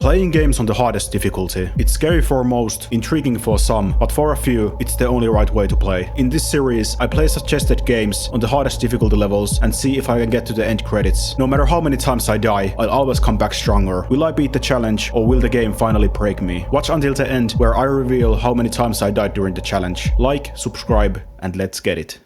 Playing games on the hardest difficulty. It's scary for most, intriguing for some, but for a few, it's the only right way to play. In this series, I play suggested games on the hardest difficulty levels and see if I can get to the end credits. No matter how many times I die, I'll always come back stronger. Will I beat the challenge, or will the game finally break me? Watch until the end, where I reveal how many times I died during the challenge. Like, subscribe, and let's get it.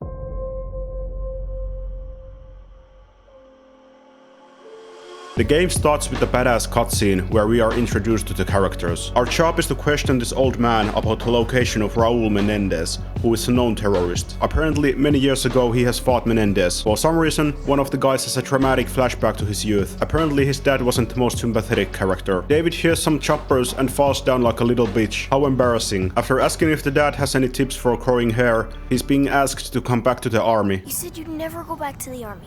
The game starts with a badass cutscene where we are introduced to the characters. Our job is to question this old man about the location of Raul Menendez, who is a known terrorist. Apparently, many years ago he has fought Menendez. For some reason, one of the guys has a dramatic flashback to his youth. Apparently his dad wasn't the most sympathetic character. David hears some choppers and falls down like a little bitch. How embarrassing. After asking if the dad has any tips for growing hair, he's being asked to come back to the army. You said you'd never go back to the army.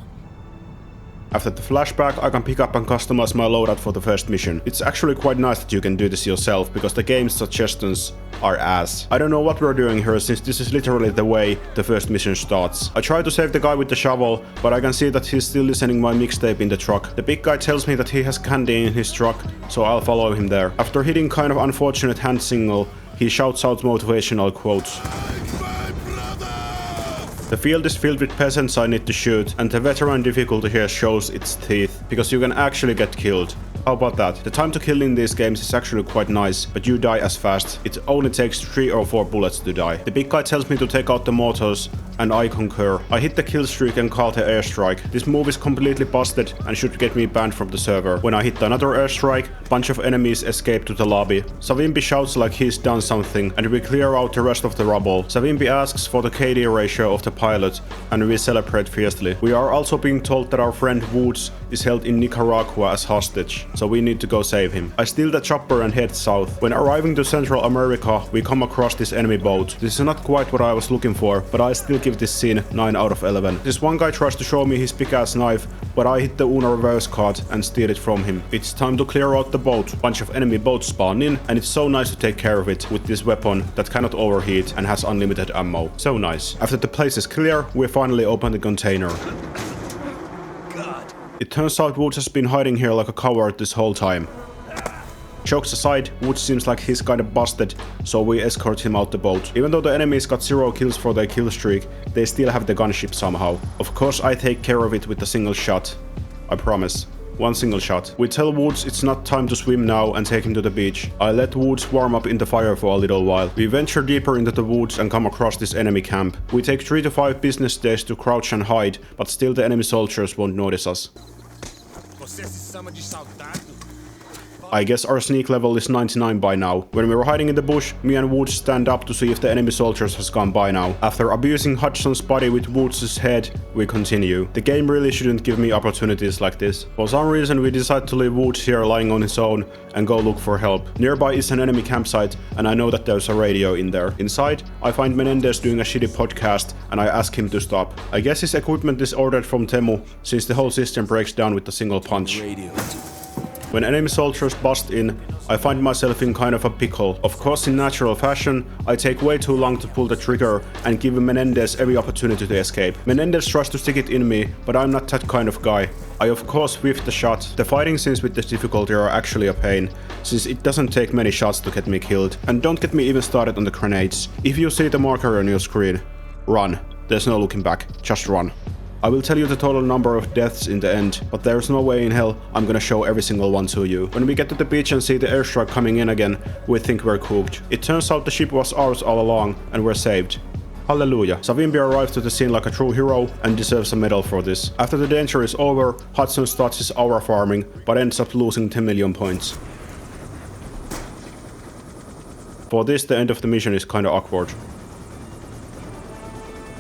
After the flashback, I can pick up and customize my loadout for the first mission. It's actually quite nice that you can do this yourself, because the game's suggestions are ass. I don't know what we're doing here, since this is literally the way the first mission starts. I try to save the guy with the shovel, but I can see that he's still listening my mixtape in the truck. The big guy tells me that he has candy in his truck, so I'll follow him there. After hitting kind of unfortunate hand signal, he shouts out motivational quotes. The field is filled with peasants I need to shoot, and the veteran difficulty here shows its teeth, because you can actually get killed. How about that? The time to kill in these games is actually quite nice, but you die as fast. It only takes 3 or 4 bullets to die. The big guy tells me to take out the mortars, and I concur. I hit the kill streak and call the airstrike. This move is completely busted and should get me banned from the server. When I hit another airstrike, bunch of enemies escape to the lobby. Savimbi shouts like he's done something, and we clear out the rest of the rubble. Savimbi asks for the KD ratio of the pilot, and we celebrate fiercely. We are also being told that our friend Woods is held in Nicaragua as hostage, so we need to go save him. I steal the chopper and head south. When arriving to Central America, we come across this enemy boat. This is not quite what I was looking for, but I still give this scene 9 out of 11. This one guy tries to show me his big-ass knife, but I hit the Uno reverse card and steal it from him. It's time to clear out the boat. Bunch of enemy boats spawn in, and it's so nice to take care of it with this weapon that cannot overheat and has unlimited ammo. So nice. After the place is clear, we finally open the container. It turns out Woods has been hiding here like a coward this whole time. Jokes aside, Woods seems like he's kinda busted, so we escort him out the boat. Even though the enemies got 0 kills for their kill streak, they still have the gunship somehow. Of course I take care of it with a single shot. I promise. 1 single shot. We tell Woods it's not time to swim now and take him to the beach. I let Woods warm up in the fire for a little while. We venture deeper into the woods and come across this enemy camp. We take 3 to 5 business days to crouch and hide, but still the enemy soldiers won't notice us. I guess our sneak level is 99 by now. When we were hiding in the bush, me and Woods stand up to see if the enemy soldiers has gone by now. After abusing Hudson's body with Woods' head, we continue. The game really shouldn't give me opportunities like this. For some reason we decide to leave Woods here lying on his own and go look for help. Nearby is an enemy campsite, and I know that there's a radio in there. Inside, I find Menendez doing a shitty podcast, and I ask him to stop. I guess his equipment is ordered from Temu, since the whole system breaks down with a single punch. When enemy soldiers bust in, I find myself in kind of a pickle. Of course, in natural fashion, I take way too long to pull the trigger and give Menendez every opportunity to escape. Menendez tries to stick it in me, but I'm not that kind of guy. I of course whiff the shot. The fighting scenes with this difficulty are actually a pain, since it doesn't take many shots to get me killed. And don't get me even started on the grenades. If you see the marker on your screen, run. There's no looking back, just run. I will tell you the total number of deaths in the end, but there's no way in hell I'm gonna show every single one to you. When we get to the beach and see the airstrike coming in again, we think we're cooked. It turns out the ship was ours all along, and we're saved. Hallelujah. Savimbi arrives to the scene like a true hero and deserves a medal for this. After the danger is over, Hudson starts his hour farming, but ends up losing 10 million points. For this, the end of the mission is kinda awkward.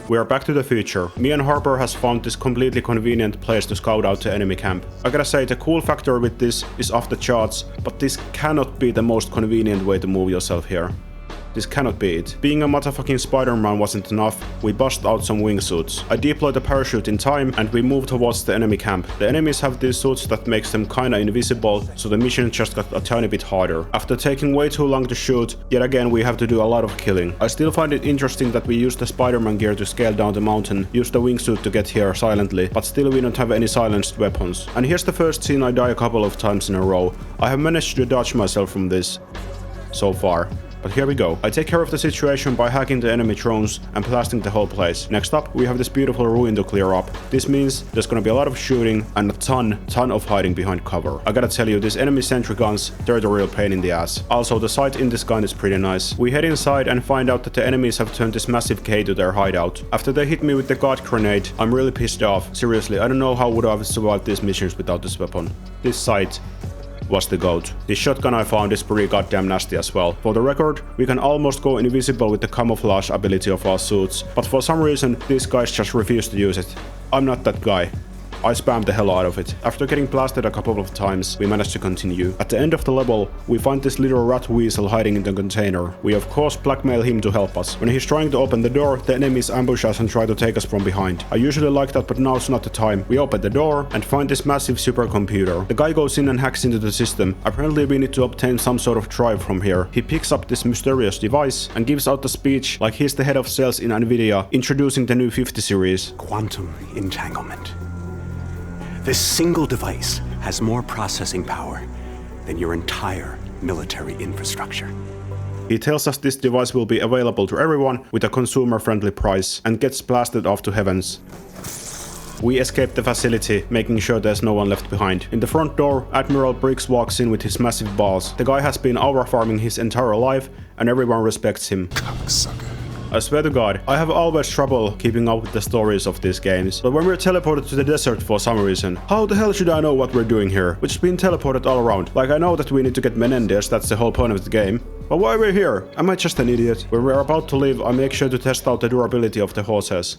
We are back to the future. Me and Harper has found this completely convenient place to scout out the enemy camp. I gotta say, the cool factor with this is off the charts, but this cannot be the most convenient way to move yourself here. This cannot be it. Being a motherfucking Spider-Man wasn't enough, we bust out some wingsuits. I deployed the parachute in time and we moved towards the enemy camp. The enemies have these suits that makes them kinda invisible, so the mission just got a tiny bit harder. After taking way too long to shoot, yet again we have to do a lot of killing. I still find it interesting that we use the Spider-Man gear to scale down the mountain, use the wingsuit to get here silently, but still we don't have any silenced weapons. And here's the first scene I die a couple of times in a row. I have managed to dodge myself from this so far. But here we go. I take care of the situation by hacking the enemy drones and blasting the whole place. Next up, we have this beautiful ruin to clear up. This means there's gonna be a lot of shooting and a ton of hiding behind cover. I gotta tell you, these enemy sentry guns, they're the real pain in the ass. Also, the sight in this gun is pretty nice. We head inside and find out that the enemies have turned this massive K to their hideout. After they hit me with the God grenade, I'm really pissed off. Seriously, I don't know how would I have survived these missions without this weapon. This sight was the goat. This shotgun I found is pretty goddamn nasty as well. For the record, we can almost go invisible with the camouflage ability of our suits, but for some reason these guys just refuse to use it. I'm not that guy. I spammed the hell out of it. After getting blasted a couple of times, we managed to continue. At the end of the level, we find this little rat weasel hiding in the container. We of course blackmail him to help us. When he's trying to open the door, the enemies ambush us and try to take us from behind. I usually like that, but now's not the time. We open the door and find this massive supercomputer. The guy goes in and hacks into the system. Apparently we need to obtain some sort of drive from here. He picks up this mysterious device and gives out the speech like he's the head of sales in Nvidia, introducing the new 50 series. Quantum entanglement. This single device has more processing power than your entire military infrastructure. He tells us this device will be available to everyone with a consumer-friendly price and gets blasted off to heavens. We escape the facility, making sure there's no one left behind. In the front door, Admiral Briggs walks in with his massive balls. The guy has been overfarming his entire life and everyone respects him. Cocksucker. I swear to God, I have always trouble keeping up with the stories of these games, but when we're teleported to the desert for some reason, how the hell should I know what we're doing here? We've been teleported all around. Like, I know that we need to get Menendez, that's the whole point of the game. But why are we here? Am I just an idiot? When we're about to leave, I make sure to test out the durability of the horses.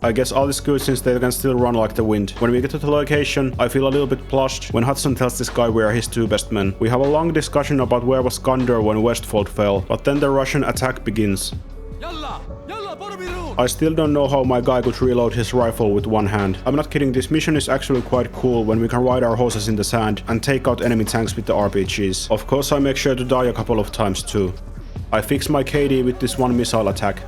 I guess all is good since they can still run like the wind. When we get to the location, I feel a little bit plushed when Hudson tells this guy we are his two best men. We have a long discussion about where was Gondar when Westfold fell, but then the Russian attack begins. I still don't know how my guy could reload his rifle with one hand. I'm not kidding, this mission is actually quite cool when we can ride our horses in the sand and take out enemy tanks with the RPGs. Of course I make sure to die a couple of times too. I fix my KD with this one missile attack.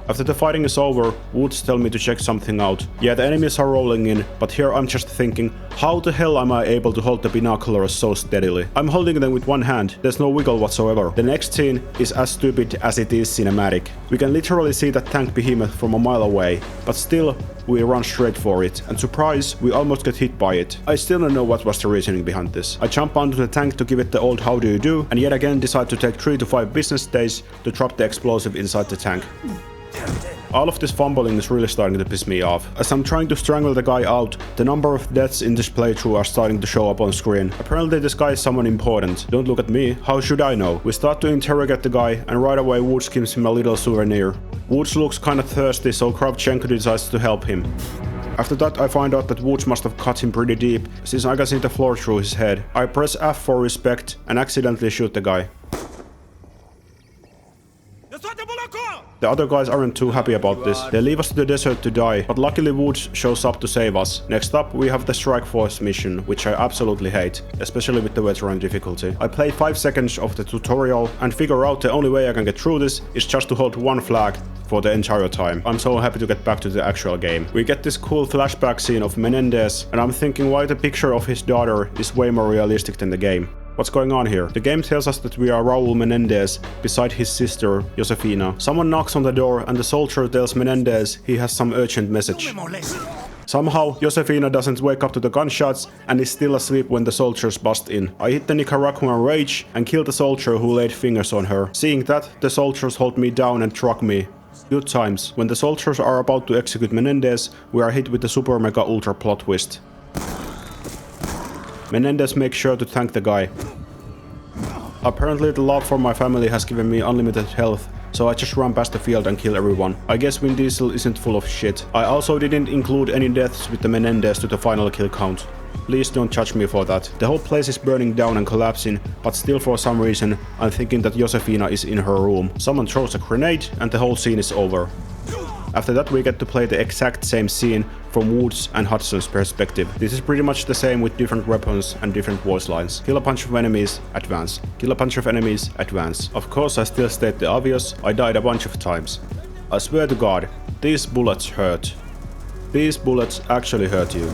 After the fighting is over, Woods tell me to check something out. Yeah, the enemies are rolling in, but here I'm just thinking, how the hell am I able to hold the binoculars so steadily? I'm holding them with one hand, there's no wiggle whatsoever. The next scene is as stupid as it is cinematic. We can literally see that tank behemoth from a mile away, but still, we run straight for it, and surprise, we almost get hit by it. I still don't know what was the reasoning behind this. I jump onto the tank to give it the old how do you do, and yet again decide to take 3 to 5 business days to drop the explosive inside the tank. All of this fumbling is really starting to piss me off. As I'm trying to strangle the guy out, the number of deaths in this playthrough are starting to show up on screen. Apparently this guy is someone important. Don't look at me, how should I know? We start to interrogate the guy and right away Woods gives him a little souvenir. Woods looks kinda thirsty, so Kravchenko decides to help him. After that I find out that Woods must have cut him pretty deep, since I can see the floor through his head. I press F for respect and accidentally shoot the guy. The other guys aren't too happy about this. They leave us to the desert to die, but luckily Woods shows up to save us. Next up, we have the Strike Force mission, which I absolutely hate, especially with the veteran difficulty. I play 5 seconds of the tutorial and figure out the only way I can get through this is just to hold one flag for the entire time. I'm so happy to get back to the actual game. We get this cool flashback scene of Menendez, and I'm thinking why the picture of his daughter is way more realistic than the game. What's going on here? The game tells us that we are Raul Menendez beside his sister, Josefina. Someone knocks on the door and the soldier tells Menendez he has some urgent message. Somehow, Josefina doesn't wake up to the gunshots and is still asleep when the soldiers bust in. I hit the Nicaraguan rage and kill the soldier who laid fingers on her. Seeing that, the soldiers hold me down and drug me. Good times. When the soldiers are about to execute Menendez, we are hit with the super mega ultra plot twist. Menendez makes sure to thank the guy. Apparently the love for my family has given me unlimited health, so I just run past the field and kill everyone. I guess Vin Diesel isn't full of shit. I also didn't include any deaths with the Menendez to the final kill count. please don't judge me for that. The whole place is burning down and collapsing, but still for some reason I'm thinking that Josefina is in her room. Someone throws a grenade and the whole scene is over. After that we get to play the exact same scene from Woods and Hudson's perspective. This is pretty much the same with different weapons and different voice lines. Kill a bunch of enemies, advance. Kill a bunch of enemies, advance. Of course I still state the obvious, I died a bunch of times. I swear to God, these bullets hurt. These bullets actually hurt you.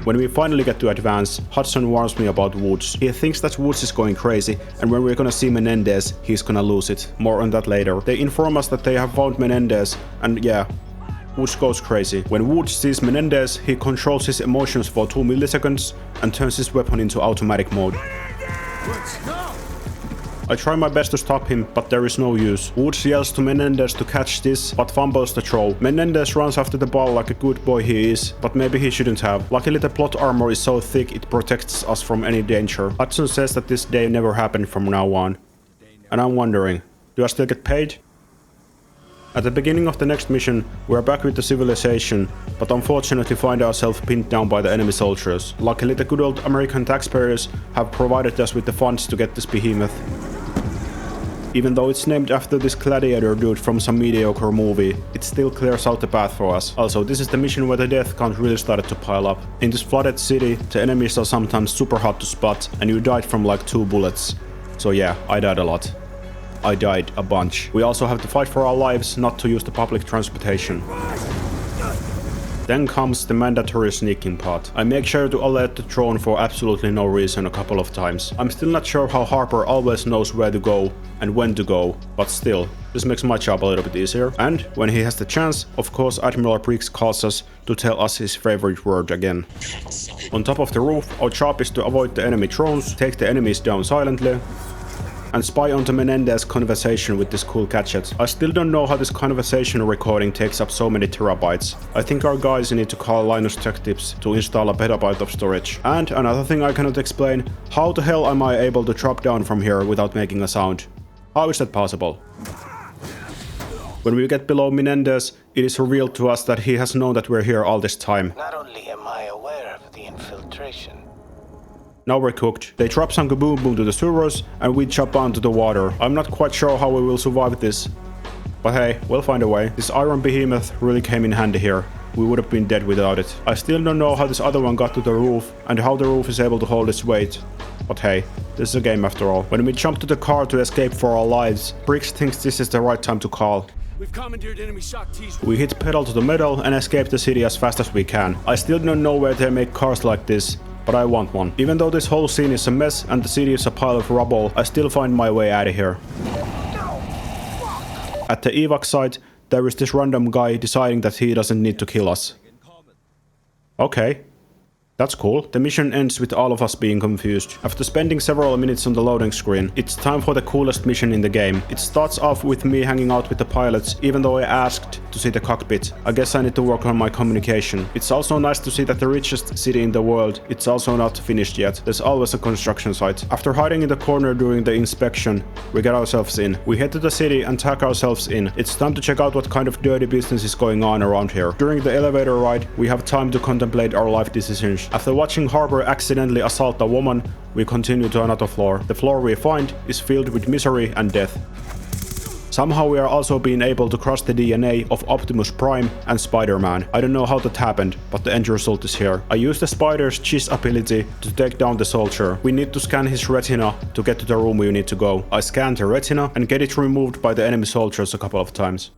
When we finally get to advance, Hudson warns me about Woods. He thinks that Woods is going crazy, and when we're gonna see Menendez, he's gonna lose it. More on that later. They inform us that they have found Menendez, and yeah, Woods goes crazy. When Woods sees Menendez, he controls his emotions for 2 milliseconds and turns his weapon into automatic mode. I try my best to stop him, but there is no use. Woods yells to Menendez to catch this, but fumbles the throw. Menendez runs after the ball like a good boy he is, but maybe he shouldn't have. Luckily the plot armor is so thick it protects us from any danger. Hudson says that this day never happened from now on. And I'm wondering, do I still get paid? At the beginning of the next mission, we're back with the civilization, but unfortunately find ourselves pinned down by the enemy soldiers. Luckily the good old American taxpayers have provided us with the funds to get this behemoth. Even though it's named after this gladiator dude from some mediocre movie, it still clears out the path for us. Also, this is the mission where the death count really started to pile up. In this flooded city, the enemies are sometimes super hard to spot, and you died from like 2 bullets. So yeah, I died a lot. I died a bunch. We also have to fight for our lives, not to use the public transportation. Then comes the mandatory sneaking part. I make sure to alert the drone for absolutely no reason a couple of times. I'm still not sure how Harper always knows where to go and when to go, but still, this makes my job a little bit easier. And when he has the chance, of course Admiral Briggs calls us to tell us his favorite word again. On top of the roof, our job is to avoid the enemy drones, take the enemies down silently, and spy onto Menendez's conversation with this cool gadget. I still don't know how this conversation recording takes up so many terabytes. I think our guys need to call Linus Tech Tips to install a petabyte of storage. And another thing I cannot explain, how the hell am I able to drop down from here without making a sound? How is that possible? When we get below Menendez, it is revealed to us that he has known that we're here all this time. Not only am I aware of the infiltration. Now we're cooked. They drop some kaboom boom to the sewers and we jump onto the water. I'm not quite sure how we will survive this. But hey, we'll find a way. This iron behemoth really came in handy here. We would have been dead without it. I still don't know how this other one got to the roof and how the roof is able to hold its weight. But hey, this is a game after all. When we jump to the car to escape for our lives, Briggs thinks this is the right time to call. We've commandeered enemy shock T's. We hit pedal to the metal and escape the city as fast as we can. I still don't know where they make cars like this, but I want one. Even though this whole scene is a mess and the city is a pile of rubble, I still find my way out of here. At the evac site, there is this random guy deciding that he doesn't need to kill us. Okay. That's cool. The mission ends with all of us being confused. After spending several minutes on the loading screen, it's time for the coolest mission in the game. It starts off with me hanging out with the pilots, even though I asked to see the cockpit. I guess I need to work on my communication. It's also nice to see that the richest city in the world, it's also not finished yet. There's always a construction site. After hiding in the corner during the inspection, we get ourselves in. We head to the city and tag ourselves in. It's time to check out what kind of dirty business is going on around here. During the elevator ride, we have time to contemplate our life decisions. After watching Harper accidentally assault a woman, we continue to another floor. The floor we find is filled with misery and death. Somehow we are also being able to cross the DNA of Optimus Prime and Spider-Man. I don't know how that happened, but the end result is here. I use the spider's cheese ability to take down the soldier. We need to scan his retina to get to the room we need to go. I scan the retina and get it removed by the enemy soldiers a couple of times.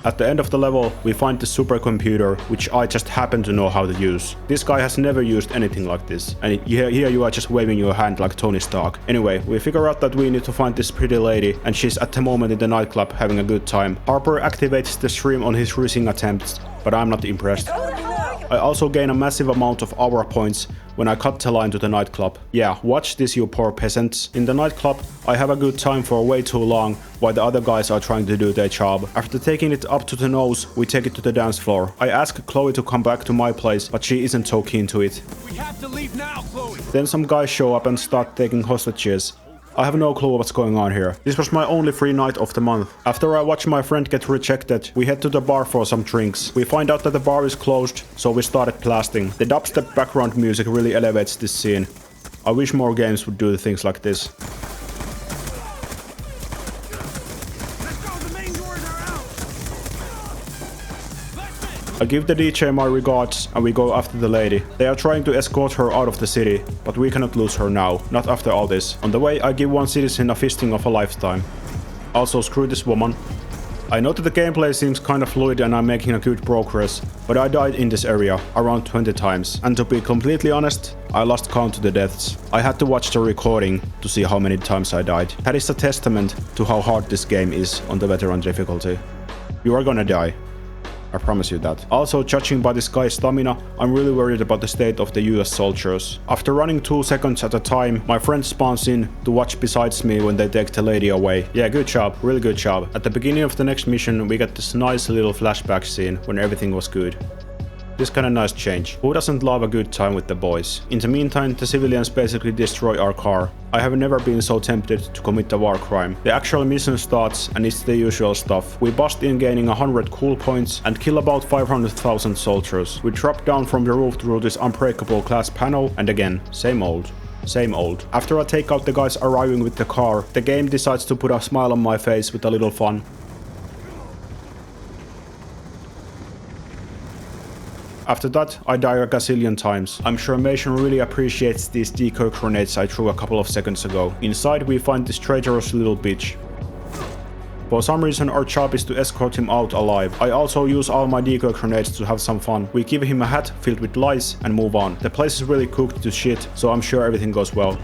At the end of the level, we find the supercomputer, which I just happen to know how to use. This guy has never used anything like this, and here you are just waving your hand like Tony Stark. Anyway, we figure out that we need to find this pretty lady, and she's at the moment in the nightclub having a good time. Harper activates the stream on his rizzing attempts, but I'm not impressed. I also gain a massive amount of aura points when I cut the line to the nightclub. Yeah, watch this you poor peasants. In the nightclub, I have a good time for way too long while the other guys are trying to do their job. After taking it up to the nose, we take it to the dance floor. I ask Chloe to come back to my place, but she isn't so keen to it. We have to leave now, Chloe. Then some guys show up and start taking hostages. I have no clue what's going on here. This was my only free night of the month. After I watch my friend get rejected, we head to the bar for some drinks. We find out that the bar is closed, so we started blasting. The dubstep background music really elevates this scene. I wish more games would do things like this. I give the DJ my regards and we go after the lady. They are trying to escort her out of the city, but we cannot lose her now, not after all this. On the way, I give one citizen a fisting of a lifetime. Also, screw this woman. I know that the gameplay seems kind of fluid and I'm making a good progress, but I died in this area around 20 times. And to be completely honest, I lost count to the deaths. I had to watch the recording to see how many times I died. That is a testament to how hard this game is on the veteran difficulty. You are gonna die. I promise you that. Also, judging by this guy's stamina, I'm really worried about the state of the US soldiers. After running 2 seconds at a time, my friend spawns in to watch besides me when they take the lady away. Yeah, good job, really good job. At the beginning of the next mission, we get this nice little flashback scene when everything was good. This kinda nice change. Who doesn't love a good time with the boys? In the meantime, the civilians basically destroy our car. I have never been so tempted to commit a war crime. The actual mission starts and it's the usual stuff. We bust in gaining 100 cool points and kill about 500,000 soldiers. We drop down from the roof through this unbreakable glass panel and again, same old. Same old. After I take out the guys arriving with the car, the game decides to put a smile on my face with a little fun. After that, I die a gazillion times. I'm sure Mason really appreciates these decoy grenades I threw a couple of seconds ago. Inside we find this traitorous little bitch. For some reason our job is to escort him out alive. I also use all my decoy grenades to have some fun. We give him a hat filled with lice and move on. The place is really cooked to shit, so I'm sure everything goes well.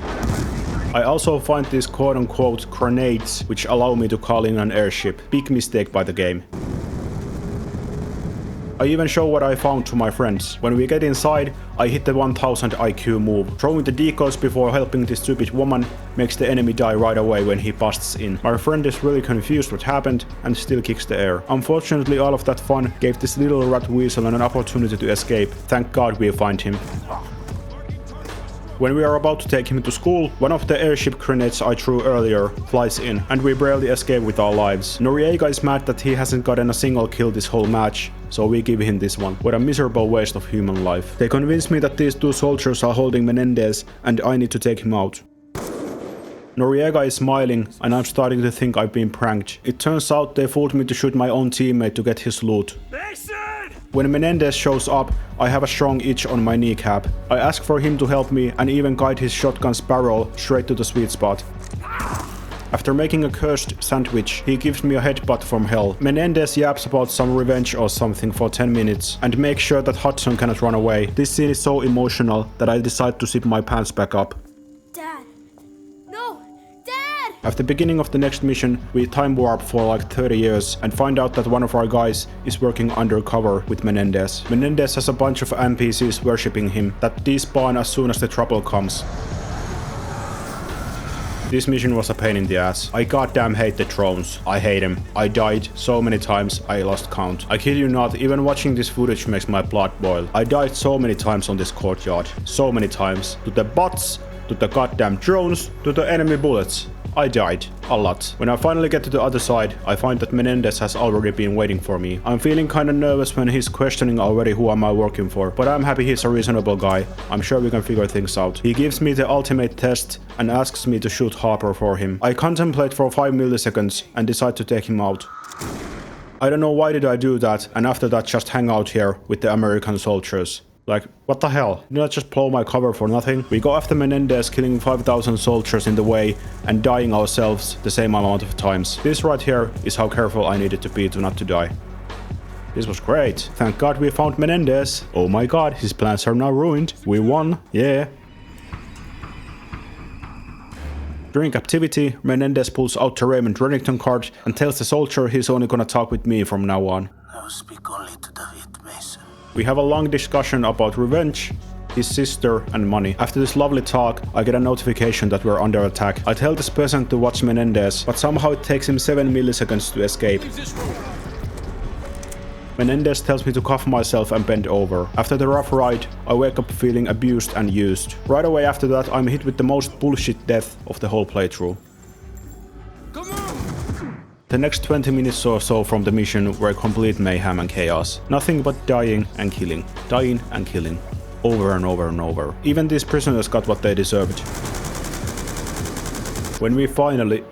I also find these quote-unquote grenades which allow me to call in an airship. Big mistake by the game. I even show what I found to my friends. When we get inside, I hit the 1000 IQ move. Throwing the decoys before helping this stupid woman makes the enemy die right away when he busts in. My friend is really confused what happened and still kicks the air. Unfortunately, all of that fun gave this little rat weasel an opportunity to escape. Thank God we find him. When we are about to take him to school, one of the airship grenades I threw earlier flies in, and we barely escape with our lives. Noriega is mad that he hasn't gotten a single kill this whole match, so we give him this one. What a miserable waste of human life. They convince me that these two soldiers are holding Menendez, and I need to take him out. Noriega is smiling, and I'm starting to think I've been pranked. It turns out they fooled me to shoot my own teammate to get his loot. When Menendez shows up, I have a strong itch on my kneecap. I ask for him to help me and even guide his shotgun's barrel straight to the sweet spot. After making a cursed sandwich, he gives me a headbutt from hell. Menendez yaps about some revenge or something for 10 minutes and makes sure that Hudson cannot run away. This scene is so emotional that I decide to zip my pants back up. Dad. No! Dad! At the beginning of the next mission, we time warp for like 30 years and find out that one of our guys is working undercover with Menendez. Menendez has a bunch of NPCs worshipping him that despawn as soon as the trouble comes. This mission was a pain in the ass. I goddamn hate the drones. I hate them. I died so many times I lost count. I kid you not, even watching this footage makes my blood boil. I died so many times on this courtyard. So many times. To the bots, to the goddamn drones, to the enemy bullets. I died. A lot. When I finally get to the other side, I find that Menendez has already been waiting for me. I'm feeling kinda nervous when he's questioning already who am I working for, but I'm happy he's a reasonable guy. I'm sure we can figure things out. He gives me the ultimate test and asks me to shoot Harper for him. I contemplate for 5 milliseconds and decide to take him out. I don't know why did I do that, and after that just hang out here with the American soldiers. Like, what the hell? Did I just blow my cover for nothing? We go after Menendez, killing 5,000 soldiers in the way and dying ourselves the same amount of times. This right here is how careful I needed to be to not to die. This was great. Thank God we found Menendez. Oh my God, his plans are now ruined. We won. Yeah. During captivity, Menendez pulls out the Raymond Reddington card and tells the soldier he's only gonna talk with me from now on. I will speak only to David Mason. We have a long discussion about revenge, his sister and money. After this lovely talk, I get a notification that we're under attack. I tell this peasant to watch Menendez, but somehow it takes him 7 milliseconds to escape. Menendez tells me to cuff myself and bend over. After the rough ride, I wake up feeling abused and used. Right away after that, I'm hit with the most bullshit death of the whole playthrough. Come on! The next 20 minutes or so from the mission were complete mayhem and chaos. Nothing but dying and killing. Dying and killing. Over and over and over. Even these prisoners got what they deserved. When we finally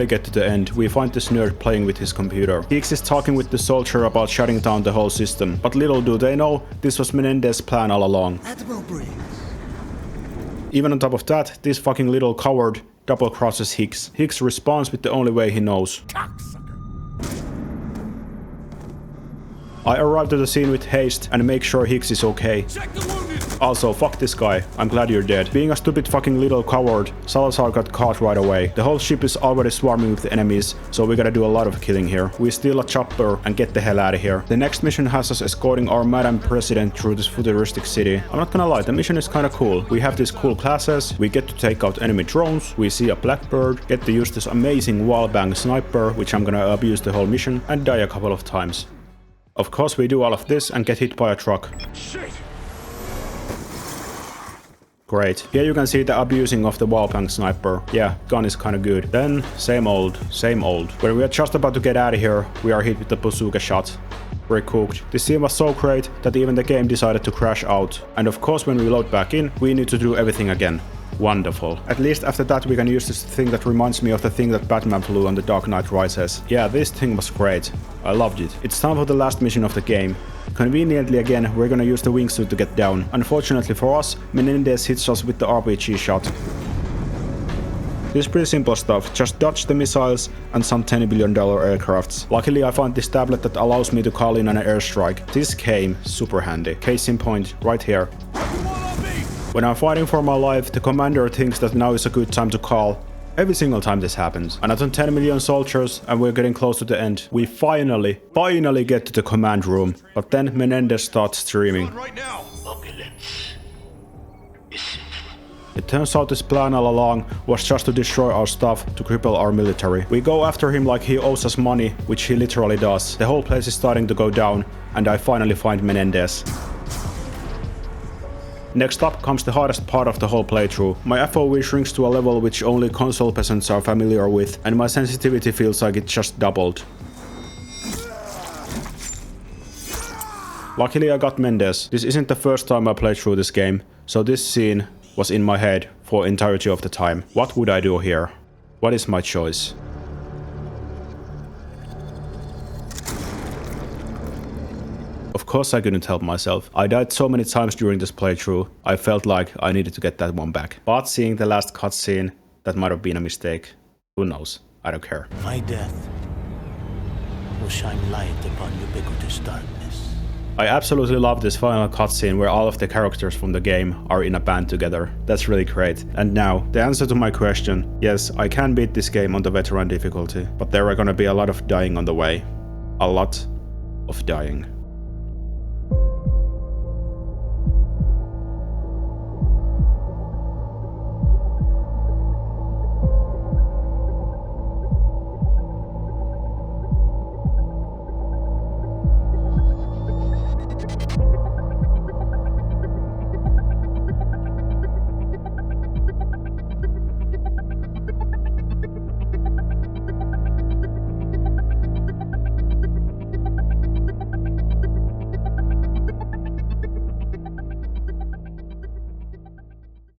get to the end, we find this nerd playing with his computer. Hicks is talking with the soldier about shutting down the whole system, but little do they know, this was Menendez's plan all along. Admiral Briggs. Even on top of that, this fucking little coward double crosses Hicks. Hicks responds with the only way he knows. I arrive to the scene with haste and make sure Hicks is okay. Check the wounded! Also, fuck this guy. I'm glad you're dead. Being a stupid fucking little coward, Salazar got caught right away. The whole ship is already swarming with enemies, so we gotta do a lot of killing here. We steal a chopper and get the hell out of here. The next mission has us escorting our Madam President through this futuristic city. I'm not gonna lie, the mission is kinda cool. We have these cool classes, we get to take out enemy drones, we see a blackbird, get to use this amazing wallbang sniper, which I'm gonna abuse the whole mission, and die a couple of times. Of course we do all of this and get hit by a truck. Shit! Great. Here you can see the abusing of the wallbang sniper. Yeah, gun is kinda good. Then, same old, same old. When we are just about to get out of here, we are hit with the bazooka shot. We're cooked. This scene was so great that even the game decided to crash out. And of course when we load back in, we need to do everything again. Wonderful. At least after that we can use this thing that reminds me of the thing that Batman flew on The Dark Knight Rises. Yeah, this thing was great. I loved it. It's time for the last mission of the game. Conveniently again, we're gonna use the wingsuit to get down. Unfortunately for us, Menendez hits us with the RPG shot. This is pretty simple stuff, just dodge the missiles and some $10 billion aircrafts. Luckily I found this tablet that allows me to call in an airstrike. This came super handy. Case in point, right here. When I'm fighting for my life, the commander thinks that now is a good time to call. Every single time this happens. Another 10 million soldiers and we're getting close to the end. We finally get to the command room. But then Menendez starts streaming. Right now! It turns out this plan all along was just to destroy our stuff, to cripple our military. We go after him like he owes us money, which he literally does. The whole place is starting to go down and I finally find Menendez. Next up comes the hardest part of the whole playthrough. My FOV shrinks to a level which only console peasants are familiar with, and my sensitivity feels like it just doubled. Luckily I got Menendez. This isn't the first time I played through this game, so this scene was in my head for entirety of the time. What would I do here? What is my choice? Of course I couldn't help myself. I died so many times during this playthrough, I felt like I needed to get that one back. But seeing the last cutscene, that might have been a mistake. Who knows? I don't care. My death will shine light upon ubiquitous darkness. I absolutely love this final cutscene where all of the characters from the game are in a band together. That's really great. And now, the answer to my question. Yes, I can beat this game on the veteran difficulty, but there are gonna be a lot of dying on the way. A lot of dying.